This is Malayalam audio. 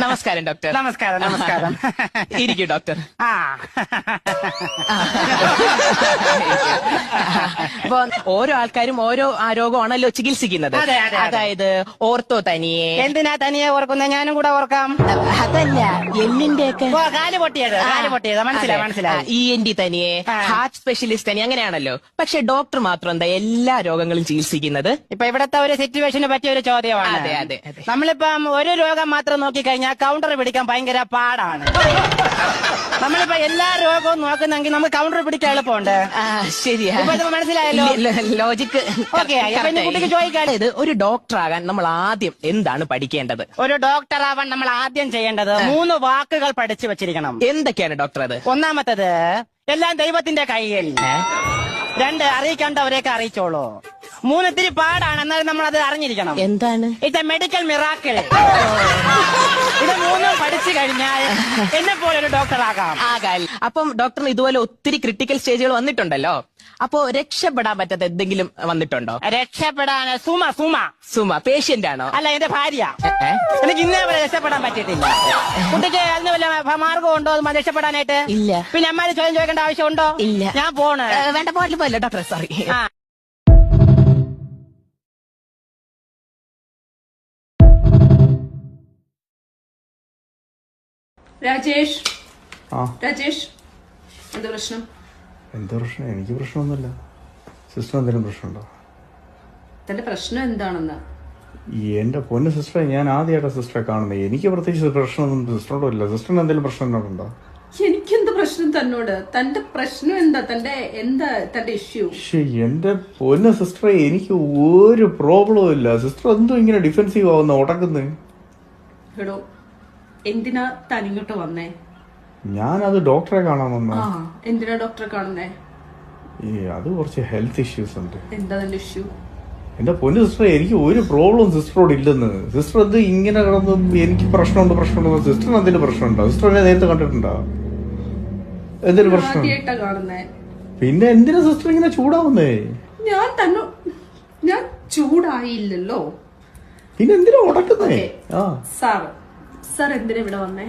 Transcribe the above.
നമസ്കാരം ഡോക്ടർ. നമസ്കാരം നമസ്കാരം. ഇരിക്കൂ ഡോക്ടർ. അപ്പൊ ഓരോ ആൾക്കാരും ഓരോ രോഗമാണല്ലോ ചികിത്സിക്കുന്നത്. അതെ, അതെ, അതെ. അതായത് ഓർത്തോ തനിയെ. എന്തിനാ തനിയെ ഓർക്കുന്ന? ഞാനും കൂടെ ഓർക്കാം. അതല്ല, എല്ലിന്റെ ഒക്കെ കാല് പൊട്ടിയത് മനസ്സിലായി. ENT തനിയെ, ഹാർട്ട് സ്പെഷ്യലിസ്റ്റ് തനിയെ, അങ്ങനെയാണല്ലോ. പക്ഷെ ഡോക്ടർ മാത്രം എന്താ എല്ലാ രോഗങ്ങളും ചികിത്സിക്കുന്നത്? ഇപ്പൊ ഇവിടത്തെ ഒരു സിറ്റുവേഷന് പറ്റിയ ഒരു ചോദ്യമാണ്. അതെ അതെ അതെ. നമ്മളിപ്പം ഒരു രോഗം മാത്രം നോക്കിക്കഴിഞ്ഞാൽ കൗണ്ടർ പിടിക്കാൻ ഭയങ്കര പാടാണ്. നമ്മളിപ്പോ എല്ലാ രോഗവും നോക്കുന്നെങ്കിൽ നമുക്ക് കൗണ്ടർ പിടിക്കാൻ എളുപ്പമുണ്ട്. ശരിയാ, മനസ്സിലായല്ലോ ലോജിക്ക്. കുട്ടിക്ക് ചോദിക്കാതെ, ഇത് ഒരു ഡോക്ടർ ആകാൻ നമ്മൾ ആദ്യം എന്താണ് പഠിക്കേണ്ടത്? ഒരു ഡോക്ടർ ആവാൻ നമ്മൾ ആദ്യം ചെയ്യേണ്ടത് 3 വാക്കുകൾ പഠിച്ചു വെച്ചിരിക്കണം. എന്തൊക്കെയാണ് ഡോക്ടർ അത്? ഒന്നാമത്തത്, എല്ലാം ദൈവത്തിന്റെ കയ്യിൽ. 2, അറിയിക്കേണ്ടവരെയൊക്കെ അറിയിച്ചോളൂ. 3, ഇത്തിരി പാടാണ്, എന്നാലും നമ്മൾ അത് അറിഞ്ഞിരിക്കണം. എന്താണ്? It's A medical miracle. ഇത് 3 പഠിച്ചു കഴിഞ്ഞാൽ എന്നെ പോലെ ഒരു ഡോക്ടർ ആകാം. അപ്പം ഡോക്ടറിന് ഇതുപോലെ ഒത്തിരി ക്രിട്ടിക്കൽ സ്റ്റേജുകൾ വന്നിട്ടുണ്ടല്ലോ. അപ്പോ രക്ഷപ്പെടാൻ പറ്റാത്ത എന്തെങ്കിലും വന്നിട്ടുണ്ടോ? രക്ഷപ്പെടാൻ സുമ പേഷ്യന്റ് ആണോ? അല്ല, എന്റെ ഭാര്യ. എനിക്ക് ഇന്നേ വരെ രക്ഷപ്പെടാൻ പറ്റിയിട്ടില്ല. കുട്ടിക്ക് അതിന് വല്ല മാർഗമുണ്ടോ രക്ഷപ്പെടാനായിട്ട്? ഇല്ല. പിന്നെ അമ്മാര് ചോദ്യം ചോദിക്കേണ്ട ആവശ്യമുണ്ടോ? ഇല്ല. ഞാൻ പോണ്. വേണ്ട, പോലെ ഡോക്ടർ, സോറി. രാജേഷ്, എന്താ പ്രശ്നം? എന്താ പ്രശ്നം? എനിക്ക് പ്രശ്നമൊന്നുമില്ല. സിസ്റ്റർ എന്തെങ്കിലും പ്രശ്നമുണ്ടോ? തന്റെ പ്രശ്നം എന്താണെന്ന്? എന്റെ പൊന്നു സിസ്റ്ററെ, ഞാൻ ആദ്യമായിട്ടാണ് സിസ്റ്ററെ കാണുന്നത്. എനിക്ക് പ്രത്യേകിച്ച് പ്രശ്നമൊന്നും സിസ്റ്ററോടും ഇല്ല. സിസ്റ്ററിന് എന്തെങ്കിലും പ്രശ്നം എന്നോടുണ്ടോ? എനിക്കെന്ത് പ്രശ്നം തന്നോട്? തന്റെ പ്രശ്നം എന്താ? തന്റെ ഇഷ്യൂ? എന്റെ പൊന്നു സിസ്റ്ററെ, എനിക്ക് ഒരു പ്രോബ്ലവും ഇല്ല. സിസ്റ്റർ എന്തോ ഇങ്ങനെ ഡിഫെൻസീവ് ആവുന്ന ഉടക്കുന്നത്? എടോ, എന്തിനാ താൻ ഇങ്ങോട്ട് വന്നേ? ഞാനത് ഡോക്ടറെ കാണാൻ വന്ന. എന്തിനാ ഡോക്ടറെ കാണുന്നേ? അത് കുറച്ച് ഹെൽത്ത് ഇഷ്യൂസ് ഉണ്ട്. എന്താ തന്റെ ഇഷ്യൂ? എന്റെ പൊന്നു സിസ്റ്റർ, എനിക്ക് ഒരു പ്രോബ്ലം സിസ്റ്ററോട് ഇല്ലെന്ന്. സിസ്റ്റർ എന്ത് ഇങ്ങനെ കിടന്ന് എനിക്ക് പ്രശ്നമുണ്ട് സിസ്റ്ററിന് എന്തെങ്കിലും പ്രശ്നമുണ്ടോ? സിസ്റ്റർ എന്നെ നേരത്തെ കണ്ടിട്ടുണ്ടോ? എന്തെങ്കിലും പ്രശ്നം? പിന്നെ എന്തിനാ സിസ്റ്റർ ഇങ്ങനെ ചൂടാവുന്നേ? ഞാൻ ചൂടായില്ലല്ലോ. പിന്നെ എന്തിനാ ഉടക്കുന്നേ? സാർ എന്തിനാ ഇവിടെ വന്നേ?